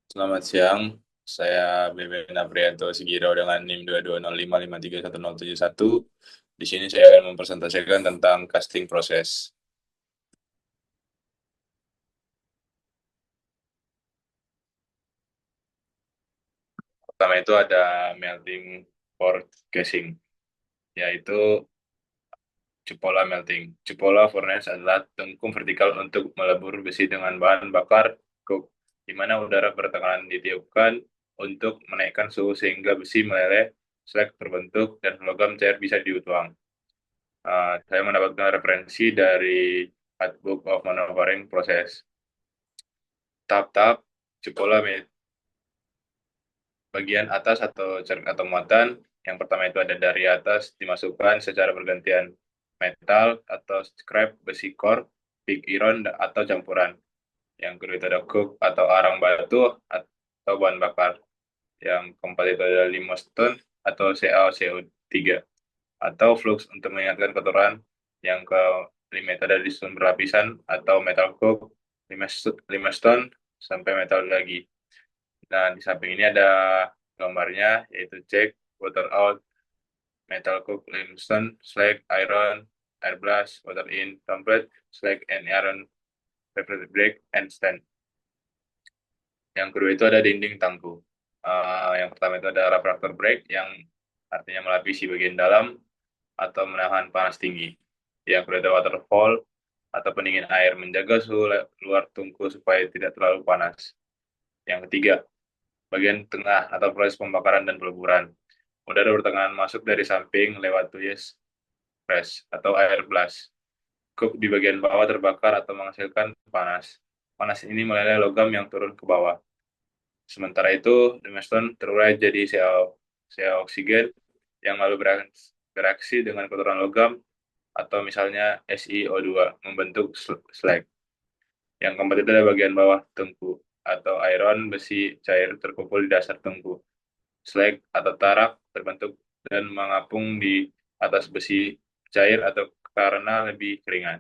Selamat siang, saya Beben Aprianto Sigiro dengan NIM 220553171. Di sini saya akan mempresentasikan tentang casting proses. Pertama itu ada melting for casing, yaitu cupola melting. Cupola furnace adalah tengkung vertikal untuk melebur besi dengan bahan bakar coke, di mana udara bertekanan ditiupkan untuk menaikkan suhu sehingga besi meleleh, slag terbentuk, dan logam cair bisa dituang. Saya mendapatkan referensi dari Handbook of Maneuvering Process. Tahap-tahap cupola bagian atas atau cerk atau muatan. Yang pertama itu ada dari atas dimasukkan secara bergantian metal atau scrap, besi core, pig iron, atau campuran. Yang kedua itu ada coke atau arang batu atau bahan bakar. Yang keempat itu ada limestone atau CaCO3 atau flux untuk mengingatkan kotoran. Yang kelima itu ada disun berlapisan atau metal coke, limestone, sampai metal lagi. Nah, di samping ini ada gambarnya, yaitu cek, water out, metal coke, limestone, slag, iron, air blast, water in, template, slag, and iron, reflected break, and stand. Yang kedua itu ada dinding tangguh. Yang pertama itu ada refractor break, yang artinya melapisi bagian dalam atau menahan panas tinggi. Yang kedua ada waterfall atau pendingin air, menjaga suhu luar tungku supaya tidak terlalu panas. Yang ketiga, bagian tengah atau proses pembakaran dan peleburan. Udara bertekanan masuk dari samping lewat tuas press atau air blast. Cup di bagian bawah terbakar atau menghasilkan panas. Panas ini meleleh logam yang turun ke bawah. Sementara itu, limestone terurai jadi sel oksigen yang lalu bereaksi dengan kotoran logam atau misalnya SiO2 membentuk slag. Yang keempat itu adalah bagian bawah tungku atau iron besi cair terkumpul di dasar tungku. Slag atau tarak terbentuk dan mengapung di atas besi cair atau karena lebih ringan.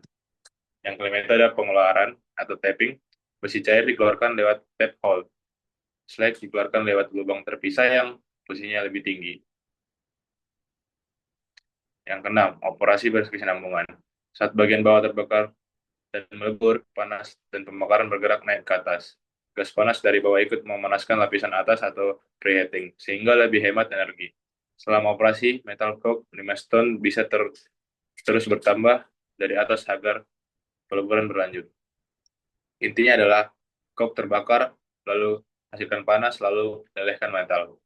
Yang kelima itu ada pengeluaran atau tapping. Besi cair dikeluarkan lewat tap hole. Slag dikeluarkan lewat lubang terpisah yang posisinya lebih tinggi. Yang keenam, operasi berkesinambungan. Saat bagian bawah terbakar dan melebur, panas dan pembakaran bergerak naik ke atas. Gas panas dari bawah ikut memanaskan lapisan atas atau preheating, sehingga lebih hemat energi. Selama operasi, metal coke limestone bisa terus bertambah dari atas agar peleburan berlanjut. Intinya adalah coke terbakar, lalu hasilkan panas, lalu lelehkan metal.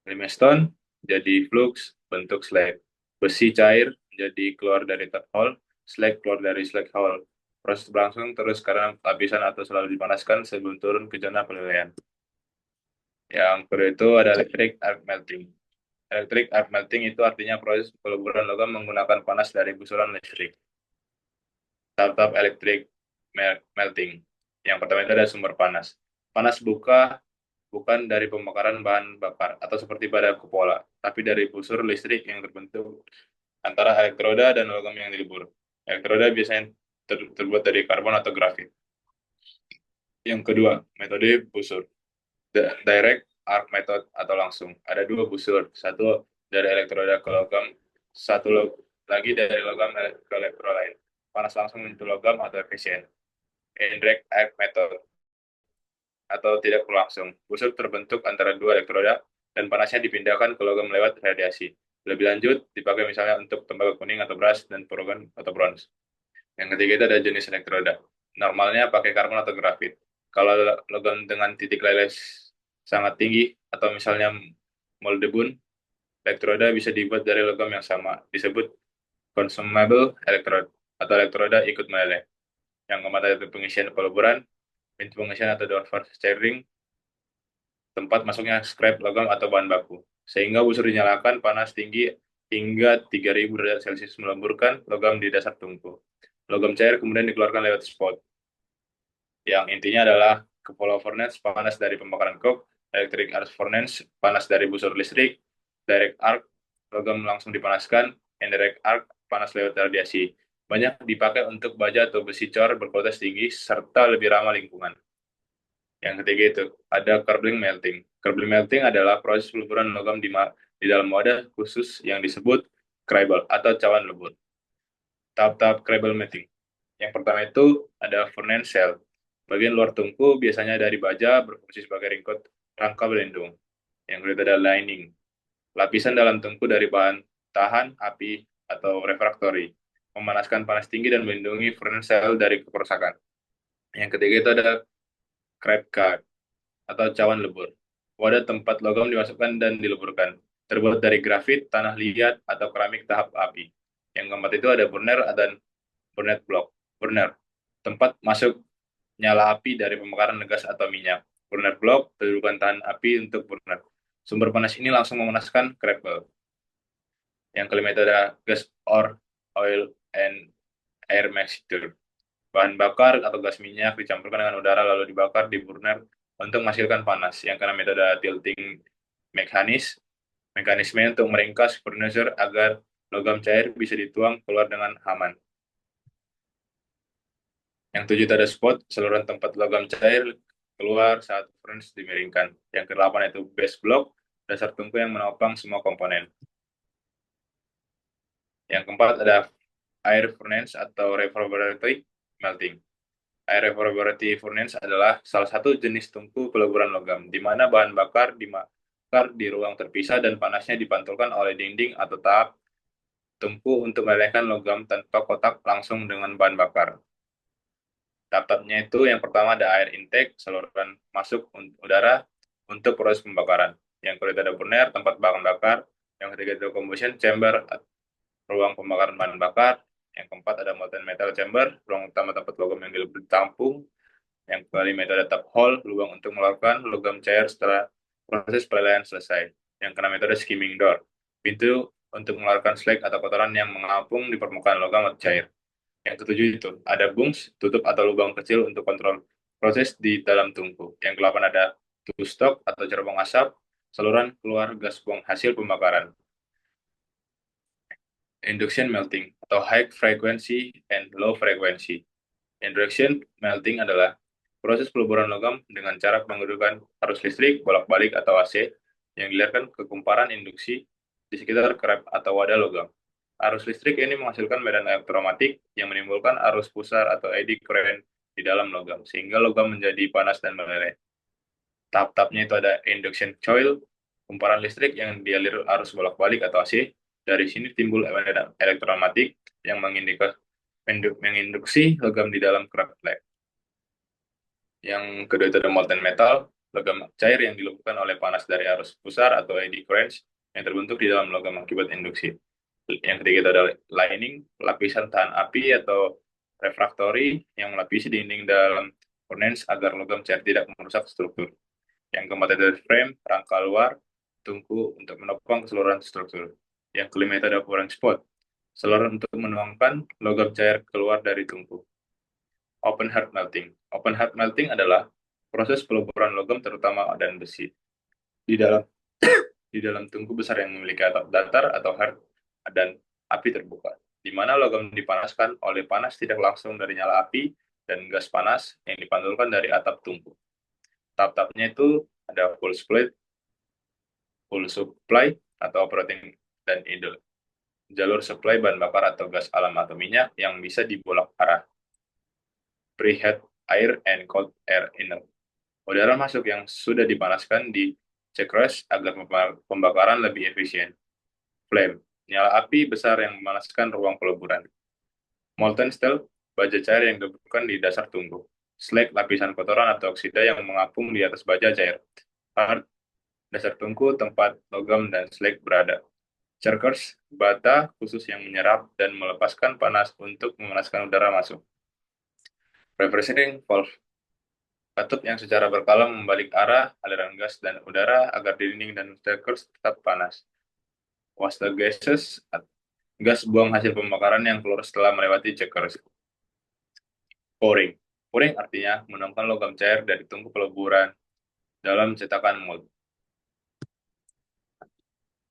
Limestone jadi flux, bentuk slag. Besi cair jadi keluar dari tap hole, slag keluar dari slag hole. Proses berlangsung terus karena lapisan atau selalu dipanaskan sebelum turun ke zona penilaian. Yang kedua itu ada electric arc melting. Electric arc melting itu artinya proses peleburan logam menggunakan panas dari busuran listrik. Tahap-tahap electric melting. Yang pertama itu ada sumber panas. Panas bukan dari pembakaran bahan bakar atau seperti pada kupola, tapi dari busur listrik yang terbentuk antara elektroda dan logam yang dilebur. Elektroda biasanya terbuat dari karbon atau grafit. Yang kedua, metode busur. Direct arc method atau langsung. Ada dua busur, satu dari elektroda ke logam, satu lagi dari logam ke elektrolyte. Panas langsung untuk logam atau efisien. Indirect arc method atau tidak berlangsung. Busur terbentuk antara dua elektroda dan panasnya dipindahkan ke logam lewat radiasi. Lebih lanjut, dipakai misalnya untuk tembaga kuning atau brass dan progan atau bronze. Yang ketiga itu ada jenis elektroda. Normalnya pakai karbon atau grafit. Kalau logam dengan titik leleh sangat tinggi atau misalnya moldebun, elektroda bisa dibuat dari logam yang sama, disebut consumable electrode atau elektroda ikut meleleh. Yang keempat itu pengisian peleburan, pintu pengisian atau door for stirring, tempat masuknya scrap logam atau bahan baku. Sehingga busur dinyalakan panas tinggi hingga 3000 derajat Celcius melemburkan logam di dasar tungku. Logam cair kemudian dikeluarkan lewat spot. Yang intinya adalah cupola furnace panas dari pembakaran coke, electric arc furnace panas dari busur listrik, direct arc logam langsung dipanaskan, indirect arc panas lewat radiasi. Banyak dipakai untuk baja atau besi cor berkualitas tinggi serta lebih ramah lingkungan. Yang ketiga itu ada coupling melting. Coupling melting adalah proses peleburan logam di dalam wadah khusus yang disebut crucible atau cawan lebur. Tahap-tahap crucible melting. Yang pertama itu ada furnace shell. Bagian luar tungku biasanya dari baja berfungsi sebagai rangka pelindung. Yang kedua ada lining. Lapisan dalam tungku dari bahan tahan api atau refraktori, memanaskan panas tinggi dan melindungi furnace shell dari kerusakan. Yang ketiga itu ada crab guard atau cawan lebur. Wadah tempat logam dimasukkan dan dileburkan. Terbuat dari grafit, tanah liat, atau keramik tahap api. Yang keempat itu ada burner dan burnet block. Burner, tempat masuk nyala api dari pembakaran gas atau minyak. Burner block, kedudukan tahan api untuk burner. Sumber panas ini langsung memanaskan crackle. Yang kelima itu ada gas or oil and air mixture. Bahan bakar atau gas minyak dicampurkan dengan udara lalu dibakar di burner untuk menghasilkan panas. Yang keenam metode tilting mekanisme untuk meringkas furnace agar logam cair bisa dituang keluar dengan aman. Yang tujuh ada spot, saluran tempat logam cair keluar saat furnace dimiringkan. Yang kedelapan itu base block, dasar tungku yang menopang semua komponen. Yang keempat ada air furnace atau reverberatory melting. Air reverberatory furnace adalah salah satu jenis tungku peleburan logam, di mana bahan bakar dibakar di ruang terpisah dan panasnya dipantulkan oleh dinding atau tahap tungku untuk melelehkan logam tanpa kotak langsung dengan bahan bakar. Tahap-tahapnya itu yang pertama ada air intake, saluran masuk udara untuk proses pembakaran. Yang kedua ada burner, tempat bahan bakar. Yang ketiga itu combustion chamber, ruang pembakaran bahan bakar. Yang keempat ada molten metal chamber, ruang utama tempat logam yang ditampung. Yang kelima itu ada tap hole, lubang untuk mengeluarkan logam cair setelah proses pelelehan selesai. Yang keenam itu ada skimming door, pintu untuk mengeluarkan slag atau kotoran yang mengapung di permukaan logam atau cair. Yang ketujuh itu ada bungs, tutup atau lubang kecil untuk kontrol proses di dalam tungku. Yang kedelapan ada two stop atau cerobong asap, saluran keluar gas buang hasil pembakaran. Induction melting atau high frequency and low frequency. Induction melting adalah proses peleburan logam dengan cara menggunakan arus listrik, bolak-balik atau AC yang dilahirkan ke kumparan induksi di sekitar kerap atau wadah logam. Arus listrik ini menghasilkan medan elektromagnetik yang menimbulkan arus pusar atau eddy current di dalam logam, sehingga logam menjadi panas dan meleleh. Tahap-tahapnya itu ada induction coil, kumparan listrik yang dialir arus bolak-balik atau AC. Dari sini timbul medan elektromagnetik yang menginduksi logam di dalam kerak lab. Yang kedua itu ada molten metal, logam cair yang dilakukan oleh panas dari arus pusar atau eddy currents yang terbentuk di dalam logam akibat induksi. Yang ketiga itu ada lining, lapisan tahan api atau refraktori yang melapisi dinding dalam furnace agar logam cair tidak merusak struktur. Yang keempat itu ada frame, rangka luar, tungku untuk menopang keseluruhan struktur. Yang kelima itu ada pouring spot, saluran untuk menuangkan logam cair keluar dari tungku. Open heart melting. Open heart melting adalah proses peleburan logam terutama dan besi di dalam di dalam tungku besar yang memiliki atap datar atau heart dan api terbuka, di mana logam dipanaskan oleh panas tidak langsung dari nyala api dan gas panas yang dipantulkan dari atap tungku. Tahap-tahapnya itu ada full supply atau operating dan idle. Jalur supply bahan bakar atau gas alam atau minyak yang bisa dibolak arah. Preheat air and cold air inlet. Udara masuk yang sudah dipanaskan di cekres agar pembakaran lebih efisien. Flame, nyala api besar yang memanaskan ruang peleburan. Molten steel, baja cair yang dileburkan di dasar tungku. Slag, lapisan kotoran atau oksida yang mengapung di atas baja cair. Hard, dasar tungku tempat logam dan slag berada. Churkers, bata khusus yang menyerap dan melepaskan panas untuk memanaskan udara masuk. Refreshing valve, katup yang secara berkala membalik arah aliran gas dan udara agar dinding dan churkers tetap panas. Waste gases, gas buang hasil pembakaran yang keluar setelah melewati churkers. Pouring. Pouring artinya menuangkan logam cair dari tungku peleburan dalam cetakan mold.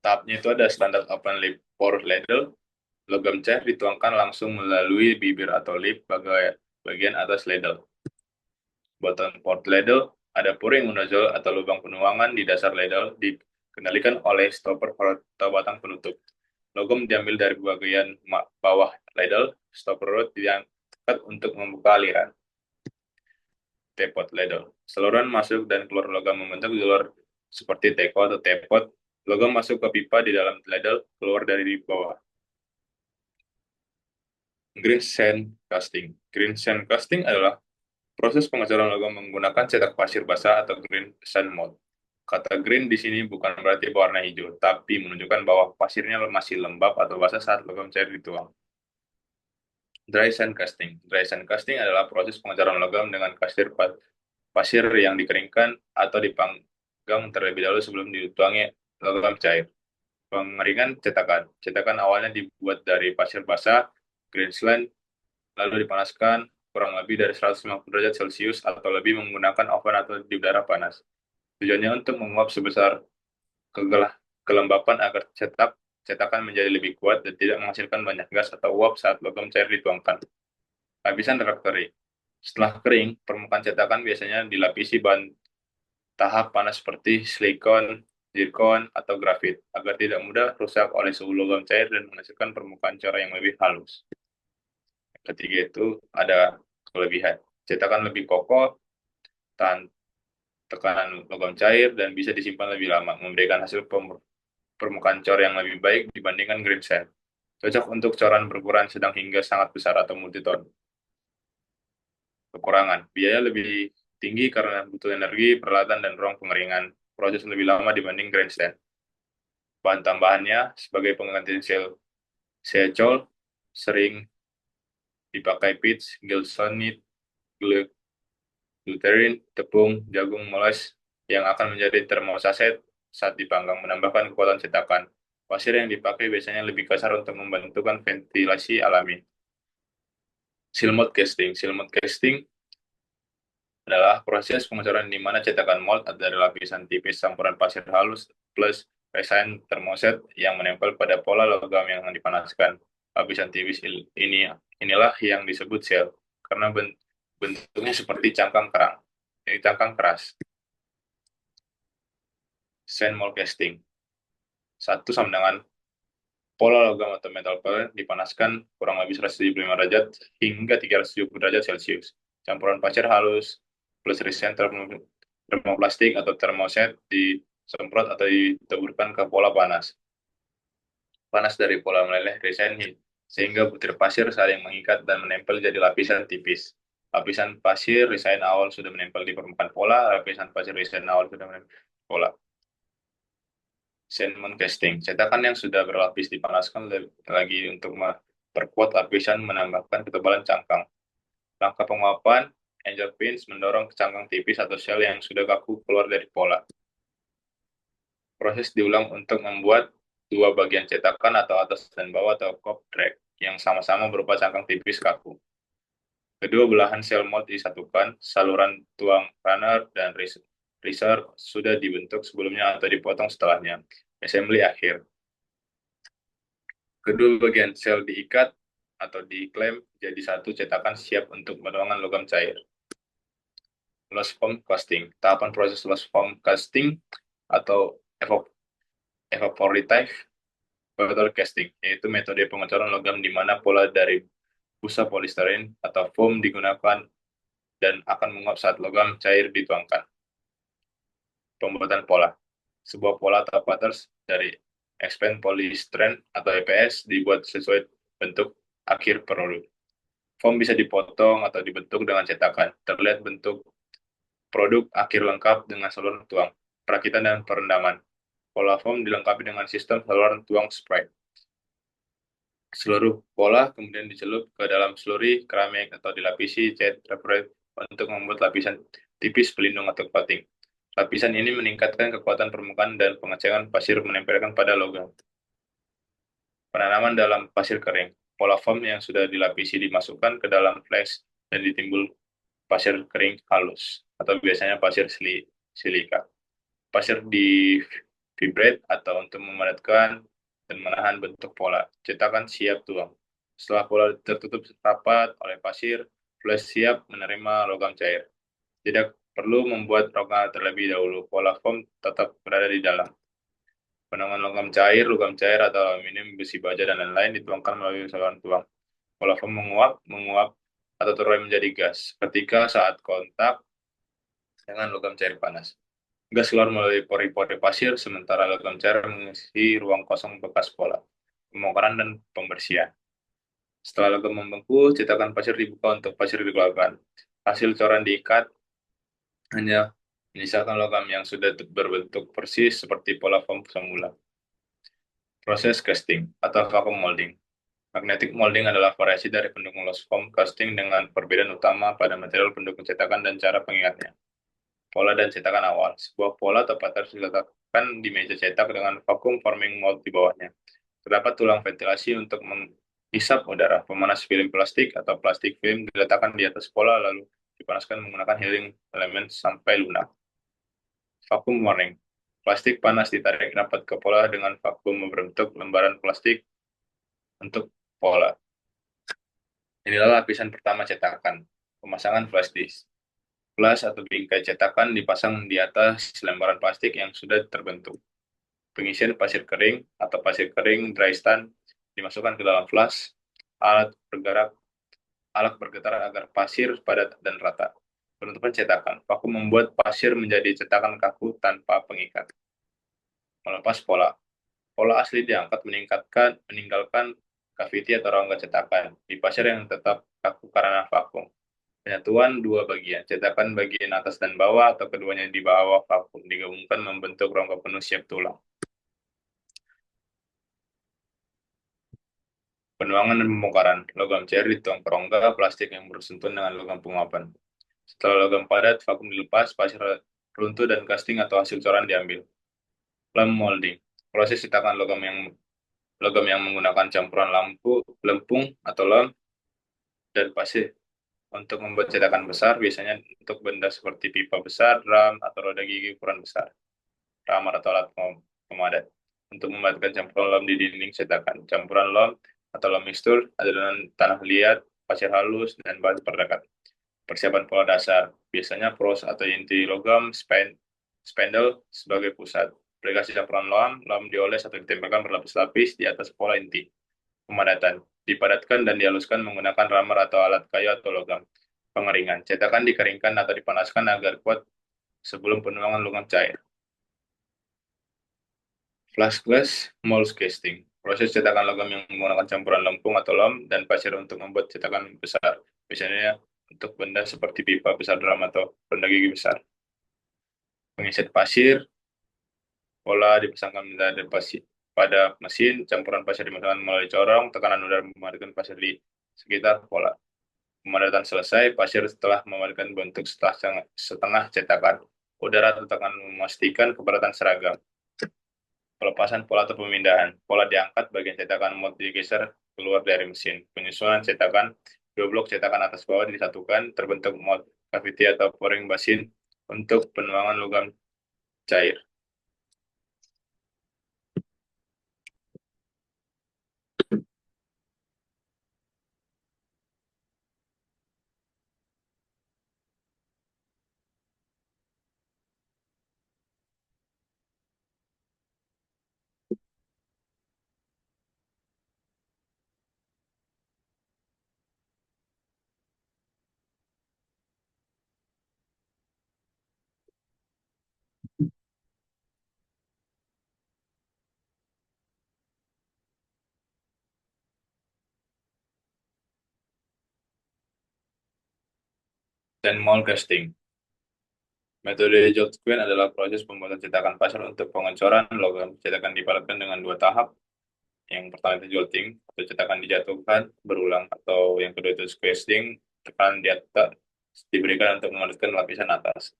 Tahapnya itu ada standar open lip pour ladle. Logam cair dituangkan langsung melalui bibir atau lip bagian atas ladle. Bottom port ladle, Ada pouring nozzle atau lubang penuangan di dasar ladle dikendalikan oleh stopper atau batang penutup. Logam diambil dari bagian bawah ladle, stopper rod diangkat untuk membuka aliran. Teapot ladle. Saluran masuk dan keluar logam membentuk jalur seperti teko atau teapot. Logam masuk ke pipa di dalam ladle, keluar dari di bawah. Green sand casting. Green sand casting adalah proses pengecoran logam menggunakan cetak pasir basah atau green sand mold. Kata green di sini bukan berarti berwarna hijau, tapi menunjukkan bahwa pasirnya masih lembab atau basah saat logam cair dituang. Dry sand casting. Dry sand casting adalah proses pengecoran logam dengan pasir yang dikeringkan atau dipanggang terlebih dahulu sebelum dituangi logam cair. Pengeringan cetakan. Cetakan awalnya dibuat dari pasir basah, Greensland, lalu dipanaskan kurang lebih dari 150 derajat Celcius atau lebih menggunakan oven atau di udara panas. Tujuannya untuk menguap sebesar kelembapan agar cetakan menjadi lebih kuat dan tidak menghasilkan banyak gas atau uap saat logam cair dituangkan. Lapisan refractory. Setelah kering, permukaan cetakan biasanya dilapisi bahan tahap panas seperti silikon, zirkon, atau grafit agar tidak mudah rusak oleh suhu logam cair dan menghasilkan permukaan corak yang lebih halus. Ketiga itu ada kelebihan. Cetakan lebih kokoh, tahan tekanan logam cair, dan bisa disimpan lebih lama, memberikan hasil permukaan cor yang lebih baik dibandingkan green sand. Cocok untuk coran berukuran sedang hingga sangat besar atau multiton. Kekurangan, biaya lebih tinggi karena butuh energi, peralatan, dan ruang pengeringan. Proses lebih lama dibanding green sand. Bahan tambahannya sebagai pengganti sel secol sering dipakai peach, gelsonite, gluterin, tepung, jagung, moles yang akan menjadi termosaset saat dipanggang, menambahkan kekuatan cetakan. Pasir yang dipakai biasanya lebih kasar untuk membantukan ventilasi alami. Seal mold casting. Seal mold casting adalah proses pengecoran di mana cetakan mold dari lapisan tipis campuran pasir halus plus resin termoset yang menempel pada pola logam yang dipanaskan. Lapisan tipis inilah yang disebut seal karena bentuknya seperti cangkang kerang. Ini cangkang keras. Sand mold casting. Satu sama dengan pola logam atau metal pellet dipanaskan kurang lebih 175 derajat hingga 370 derajat Celcius. Campuran pasir halus plus resin termoplastik atau termoset disemprot atau ditaburkan ke pola panas. Panas dari pola meleleh resin sehingga butir pasir saling mengikat dan menempel jadi lapisan tipis. Lapisan pasir resin awal sudah menempel di permukaan pola, lapisan pasir resin awal sudah menempel di pola. Sandman casting. Cetakan yang sudah berlapis dipanaskan lagi untuk memperkuat lapisan menambahkan ketebalan cangkang. Langkah penguapan, angel pins mendorong ke cangkang tipis atau sel yang sudah kaku keluar dari pola. Proses diulang untuk membuat dua bagian cetakan atau atas dan bawah atau cop track yang sama-sama berupa cangkang tipis kaku. Kedua belahan sel mold disatukan, saluran tuang runner dan riser sudah dibentuk sebelumnya atau dipotong setelahnya. Assembly akhir. Kedua bagian sel diikat atau diklem jadi satu cetakan siap untuk penuangan logam cair. Loss form casting. Tahapan proses loss form casting atau evaporative bottle casting, yaitu metode pengecoran logam di mana pola dari busa polisterin atau foam digunakan dan akan menguap saat logam cair dituangkan. Pembuatan pola. Sebuah pola atau patterns dari expand polystyrene atau EPS dibuat sesuai bentuk akhir produk. Foam bisa dipotong atau dibentuk dengan cetakan. Terlihat bentuk produk akhir lengkap dengan saluran tuang, perakitan, dan perendaman. Pola foam dilengkapi dengan sistem saluran tuang spray. Seluruh pola kemudian dicelup ke dalam slurry keramik atau dilapisi cat reprove untuk membuat lapisan tipis pelindung atau coating. Lapisan ini meningkatkan kekuatan permukaan dan pengecekan pasir menempelkan pada logam. Penanaman dalam pasir kering. Pola foam yang sudah dilapisi dimasukkan ke dalam flash dan ditimbul pasir kering halus atau biasanya pasir silika. Pasir di vibrate atau untuk memadatkan dan menahan bentuk pola. Cetakan siap tuang. Setelah pola tertutup rapat oleh pasir, flash siap menerima logam cair. Tidak perlu membuat rongga terlebih dahulu. Pola foam tetap berada di dalam. Potongan logam cair atau aluminium, besi baja, dan lain-lain dituangkan melalui saluran tuang. Pola foam menguap, atau turun menjadi gas. Ketika saat kontak dengan logam cair panas. Gas keluar melalui pori-pori pasir, sementara logam cair mengisi ruang kosong bekas pola. Pembongkaran dan pembersihan. Setelah logam membeku, cetakan pasir dibuka untuk pasir dikeluarkan. Hasil coran diikat hanya menyisakan logam yang sudah berbentuk persis seperti pola foam semula. Proses casting atau vacuum molding. Magnetic molding adalah variasi dari pendukung lost foam casting dengan perbedaan utama pada material pendukung cetakan dan cara pengikatnya. Pola dan cetakan awal. Sebuah pola tepat harus diletakkan di meja cetak dengan vacuum forming mold di bawahnya. Terdapat tulang ventilasi untuk menghisap udara. Pemanas film plastik atau plastik film diletakkan di atas pola lalu dipanaskan menggunakan heating element sampai lunak. Vacuum warning. Plastik panas ditarik rapat ke pola dengan vakum membentuk lembaran plastik untuk pola. Inilah lapisan pertama cetakan. Pemasangan flash disk. Flash atau bingkai cetakan dipasang di atas lembaran plastik yang sudah terbentuk. Pengisian pasir kering atau pasir kering dry stand dimasukkan ke dalam flash. Alat bergerak, alat bergetar agar pasir padat dan rata. Penutupan cetakan. Vakum membuat pasir menjadi cetakan kaku tanpa pengikat. Melepas pola. Pola asli diangkat meninggalkan kaviti atau rongga cetakan di pasir yang tetap kaku karena vakum. Penyatuan dua bagian, cetakan bagian atas dan bawah atau keduanya di bawah vakum digabungkan membentuk rongga penuh siap tulang. Penuangan dan pembongkaran. Logam cair dituang ke rongga plastik yang bersentuhan dengan logam penguapan. Setelah logam padat, vakum dilepas, pasir runtuh dan casting atau hasil coran diambil. Lem molding. Proses cetakan logam yang menggunakan campuran lempung atau lem dan pasir untuk membuat cetakan besar, biasanya untuk benda seperti pipa besar, drum, atau roda gigi ukuran besar. Ramar atau alat pemadat. Untuk membuatkan campuran lem di dinding cetakan. Campuran lem atau lem mixtur, adonan tanah liat, pasir halus, dan batu perdekat. Persiapan pola dasar. Biasanya pros atau inti logam, spandel sebagai pusat. Aplikasi campuran lem dioles atau ditempelkan berlapis-lapis di atas pola inti. Pemadatan. Dipadatkan dan dihaluskan menggunakan ramar atau alat kayu atau logam. Pengeringan. Cetakan dikeringkan atau dipanaskan agar kuat sebelum penuangan logam cair. Flash glass mold casting. Proses cetakan logam yang menggunakan campuran lempung atau lem dan pasir untuk membuat cetakan besar. Biasanya untuk benda seperti pipa besar drum atau benda gigi besar. Pengisian pasir, pola dipasangkan pada mesin, campuran pasir dimasukkan melalui corong, tekanan udara memadamkan pasir di sekitar pola. Pemadatan selesai, pasir setelah memadamkan bentuk setengah cetakan. Udara tekan memastikan kepadatan seragam. Pelepasan pola atau pemindahan. Pola diangkat, bagian cetakan mold digeser keluar dari mesin. Penyusunan cetakan, dua blok cetakan atas bawah disatukan, terbentuk mold cavity atau pouring basin untuk penuangan logam cair. Dan mold casting. Metode Joltquin adalah proses pembuatan cetakan pasir untuk pengecoran logam. Cetakan dipadatkan dengan dua tahap. Yang pertama itu jolting, atau cetakan dijatuhkan berulang, atau yang kedua itu squeezing, tekanan di atas diberikan untuk memadatkan lapisan atas.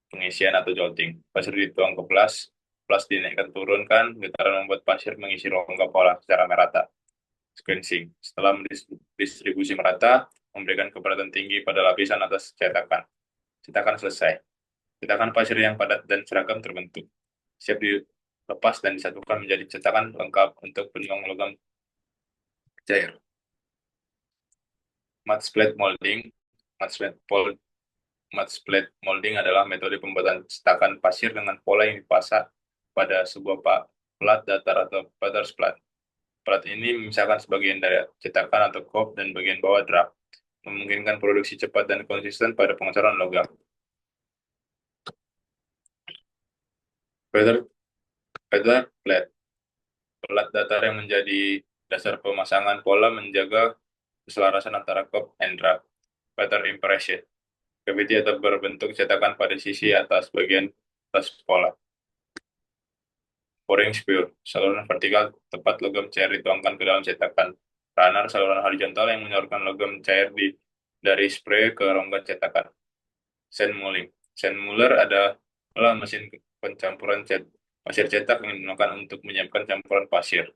Pengisian atau jolting. Pasir dituang ke flash dinaikkan turunkan, getaran membuat pasir mengisi rongga pola secara merata. Squeezing. Setelah mendistribusi merata, memberikan kepadatan tinggi pada lapisan atas cetakan. Cetakan selesai. Cetakan pasir yang padat dan seragam terbentuk. Siap dilepas dan disatukan menjadi cetakan lengkap untuk penuang logam cair. Mud splat molding. Mud splat Mud splat molding adalah metode pembuatan cetakan pasir dengan pola yang dipasang pada sebuah plat datar atau butter plat. Plat ini memisahkan sebagian dari cetakan atau kop dan bagian bawah draft, memungkinkan produksi cepat dan konsisten pada pengecoran logam. Feather, feather plat, plat datar yang menjadi dasar pemasangan pola menjaga keselarasan antara kop and draft. Feather impression, cavity atau berbentuk cetakan pada sisi atas bagian atas pola. Pouring sphere, saluran vertikal tempat logam cair dituangkan ke dalam cetakan. Runner, saluran horizontal yang menyalurkan logam cair dari spray ke rongga cetakan. Sand mulling. Sand muller adalah mesin pencampuran pasir cetak yang digunakan untuk menyiapkan campuran pasir.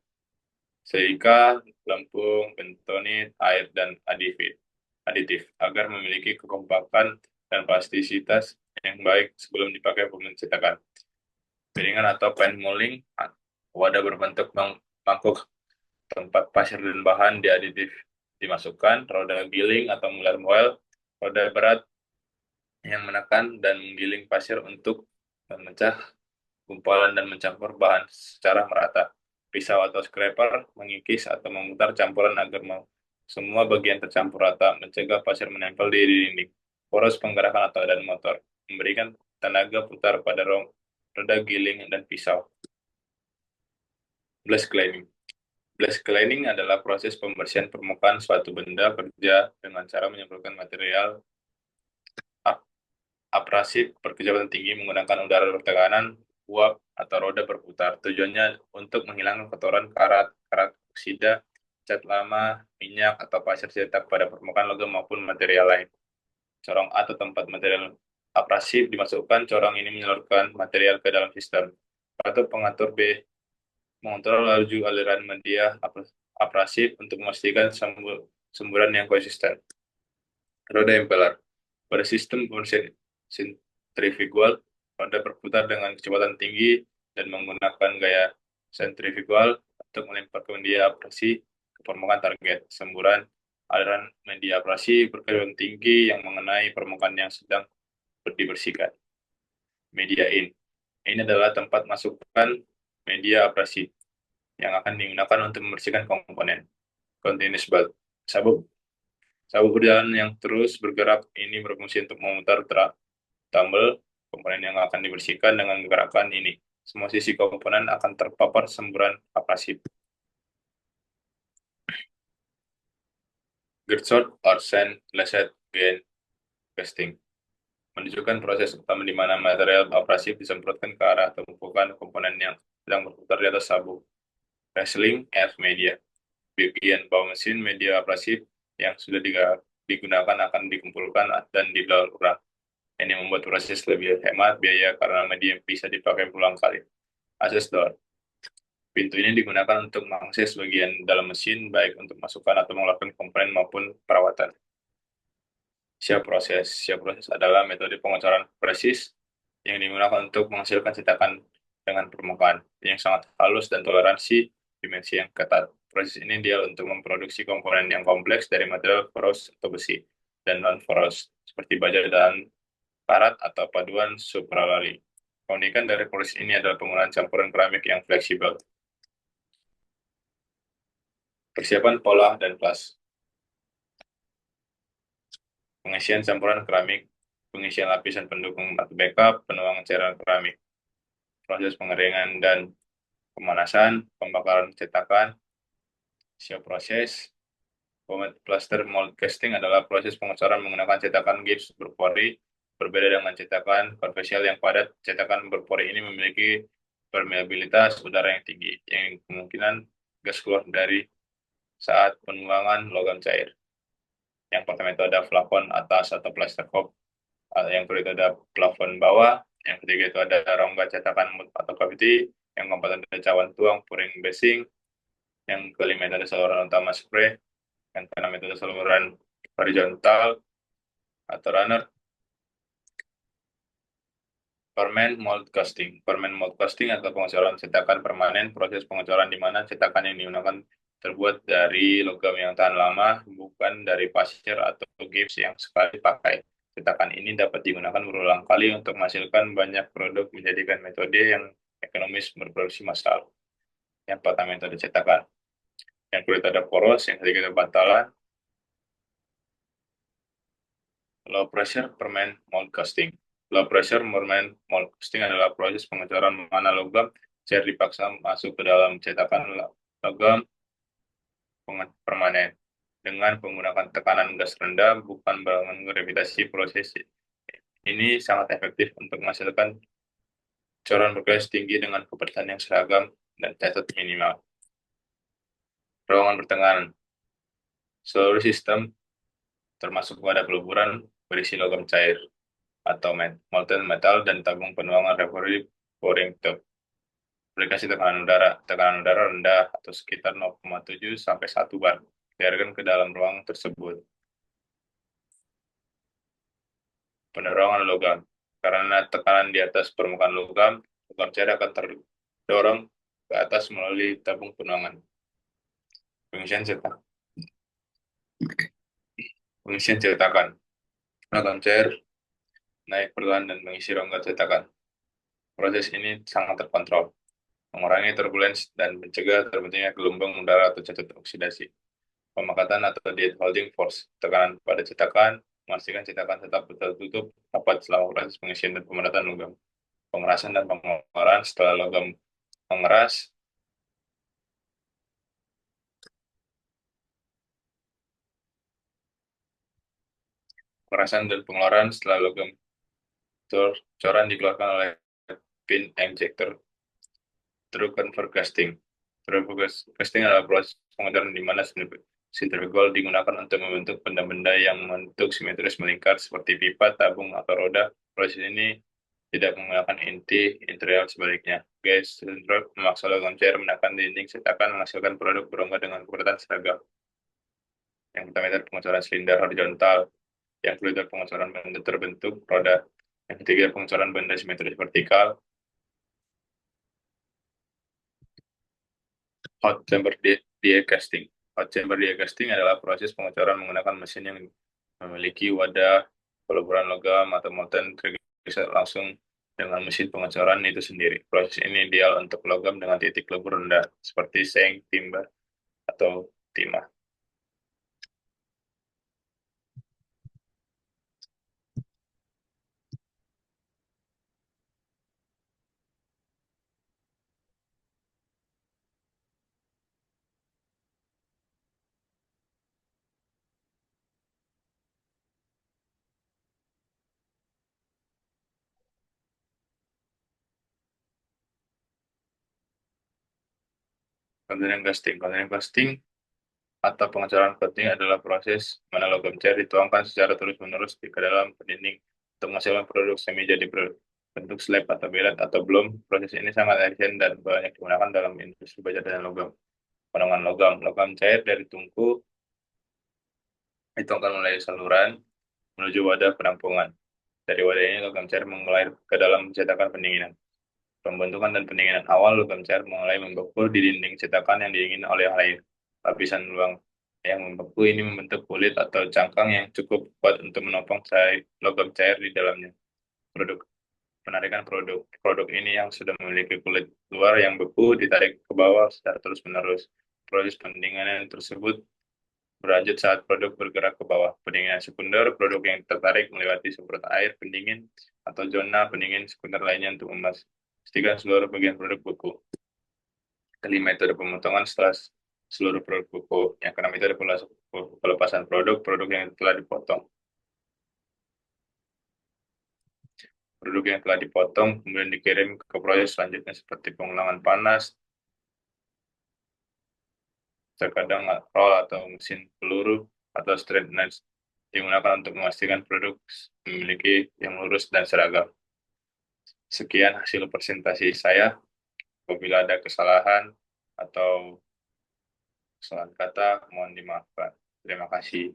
Silica, lempung, bentonit, air, dan aditif agar memiliki kekompakan dan plastisitas yang baik sebelum dipakai pemain cetakan. Piringan atau pan mulling, wadah berbentuk mangkuk tempat pasir dan bahan diaditif dimasukkan, roda giling atau muller moel, roda berat yang menekan dan menggiling pasir untuk memecah gumpalan dan mencampur bahan secara merata. Pisau atau scraper mengikis atau memutar campuran agar semua bagian tercampur rata, mencegah pasir menempel di dinding. Poros penggerakan atau dan motor memberikan tenaga putar pada roda giling dan pisau. Blast cleaning. Blast cleaning adalah proses pembersihan permukaan suatu benda kerja dengan cara menyemprotkan material abrasif berkecepatan tinggi menggunakan udara bertekanan, uap, atau roda berputar. Tujuannya untuk menghilangkan kotoran, karat oksida, cat lama, minyak, atau pasir cetak pada permukaan logam maupun material lain. Corong A atau tempat material abrasif dimasukkan, corong ini menyalurkan material ke dalam sistem. Atau pengatur B mengontrol laju aliran media abrasif untuk memastikan semburan yang konsisten. Roda impeller. Pada sistem pembersihan sentrifugal, roda berputar dengan kecepatan tinggi dan menggunakan gaya sentrifugal untuk melemparkan media abrasi ke permukaan target. Semburan aliran media abrasi berkecepatan tinggi yang mengenai permukaan yang sedang dibersihkan. Media in. Ini adalah tempat masukkan media abrasi yang akan digunakan untuk membersihkan komponen. Continuous belt. Sabuk berjalan yang terus bergerak ini berfungsi untuk memutar tumble komponen yang akan dibersihkan dengan gerakan ini. Semua sisi komponen akan terpapar semburan abrasif. Getsort or sand lasset gain casting menunjukkan proses utama di mana material abrasif disemprotkan ke arah tumpukan komponen yang sedang berputar di atas sabuk. Wrestling air media. Bagian bawah mesin media abrasif yang sudah digunakan akan dikumpulkan dan didaur ulang. Ini membuat proses lebih hemat biaya karena media bisa dipakai berulang kali. Access door. Pintu ini digunakan untuk mengakses bagian dalam mesin, baik untuk masukkan atau mengeluarkan komponen maupun perawatan. Siap proses. Siap proses adalah metode pengecoran presis yang digunakan untuk menghasilkan cetakan dengan permukaan yang sangat halus dan toleransi dimensi yang ketat. Proses ini ideal untuk memproduksi komponen yang kompleks dari material poros atau besi dan non-poros, seperti baja dan karat atau paduan supralari. Keunikan dari proses ini adalah penggunaan campuran keramik yang fleksibel. Persiapan pola dan plas. Pengisian campuran keramik, pengisian lapisan pendukung atau backup, penuangan cairan keramik, proses pengeringan dan pemanasan, pembakaran cetakan, siap proses. Plaster mold casting adalah proses pengecoran menggunakan cetakan gips berpori. Berbeda dengan cetakan konvensional yang padat, cetakan berpori ini memiliki permeabilitas udara yang tinggi, yang kemungkinan gas keluar dari saat penuangan logam cair. Yang pertama itu ada plafon atas atau plaster top, yang kedua itu ada plafon bawah, yang ketiga itu ada rongga cetakan atau cavity, yang keempat ada cawan tuang, pouring basing, yang kelima itu ada saluran utama spray, yang keenam itu ada saluran horizontal atau runner. Permanent mold casting. Permanent mold casting atau pengecoran cetakan permanen, proses pengecoran di mana cetakan yang digunakan terbuat dari logam yang tahan lama, bukan dari pasir atau gips yang sekali pakai. Cetakan ini dapat digunakan berulang kali untuk menghasilkan banyak produk menjadikan metode yang ekonomis berproduksi massal. Yang pertama metode cetakan. Yang kulit ada poros, yang sedikit bantalan, low pressure permanent mold casting. Low pressure permanent mold casting adalah proses pengecoran mana logam cair dipaksa masuk ke dalam cetakan logam permanen dengan menggunakan tekanan gas rendah, bukan bangun gravitasi. Proses ini sangat efektif untuk menghasilkan coran berkelas tinggi dengan kebersihan yang seragam dan catat minimal. Ruangan pertengahan. Seluruh sistem termasuk pada peluburan berisi logam cair atau molten metal dan tabung penuangan recovery pouring tube. Aplikasi tekanan udara. Tekanan udara rendah atau sekitar 0,7 sampai 1 bar. Biarkan ke dalam ruang tersebut. Penerangan logam. Karena tekanan di atas permukaan logam, logam cair akan terdorong ke atas melalui tabung penuangan. Pengisian cetak. Pengisian cetakan. Logam cair naik perlahan dan mengisi rongga cetakan. Proses ini sangat terkontrol, mengurangi turbulensi dan mencegah terbentuknya gelombang udara atau cacat oksidasi. Pemakatan atau dead holding force. Tekanan pada cetakan, memastikan cetakan tetap tertutup rapat selama proses pengisian dan pemerataan logam. Pengerasan dan pengeluaran setelah logam mengeras. Pengerasan dan pengeluaran setelah logam coran dikeluarkan oleh pin injector. True convert casting. True casting adalah proses pengecoran di mana centrifugal digunakan untuk membentuk benda-benda yang membentuk simetris melingkar seperti pipa, tabung, atau roda. Proses ini tidak menggunakan inti interior sebaliknya. Gas centrifugal memaksa logam cair menekan dinding cetakan menghasilkan produk berongga dengan keberadaan seragam. Yang pertama adalah pengecoran silinder horizontal. Yang kedua pengecoran benda terbentuk roda. Yang ketiga pengecoran benda simetris vertikal. Hot chamber die casting. Hot chamber die casting adalah proses pengecoran menggunakan mesin yang memiliki wadah peluburan logam atau molten tergeser langsung dengan mesin pengecoran itu sendiri. Proses ini ideal untuk logam dengan titik lebur rendah seperti seng, timba, atau timah. Continuing casting. Continuing casting atau pengecoran coating adalah proses mana logam cair dituangkan secara terus-menerus ke dalam pendinding untuk menghasilkan produk semi jadi bentuk slab atau billet atau belum. Proses ini sangat efisien dan banyak digunakan dalam industri baja dan logam. Penanganan logam. Logam cair dari tungku dituangkan melalui saluran menuju wadah penampungan. Dari wadah ini logam cair mengalir ke dalam cetakan pendinginan. Pembentukan dan pendinginan awal logam cair mulai membeku di dinding cetakan yang diingin oleh air. Lapisan luang yang membeku ini membentuk kulit atau cangkang yang cukup kuat untuk menopang logam cair di dalamnya. Produk penarikan produk. Produk ini yang sudah memiliki kulit luar yang beku ditarik ke bawah secara terus-menerus. Proses pendinginan tersebut berlanjut saat produk bergerak ke bawah. Pendinginan sekunder, produk yang tertarik melewati semprot air pendingin atau zona pendingin sekunder lainnya untuk memastikan seluruh bagian produk beku. Kelima, metode pemotongan setelah seluruh produk beku. Yang keenam, metode pelepasan produk yang telah dipotong. Produk yang telah dipotong kemudian dikirim ke proses selanjutnya seperti pengulangan panas, terkadang roll atau mesin peluru atau straightness digunakan untuk memastikan produk memiliki yang lurus dan seragam. Sekian hasil presentasi saya. Apabila ada kesalahan atau kesalahan kata, mohon dimaafkan. Terima kasih.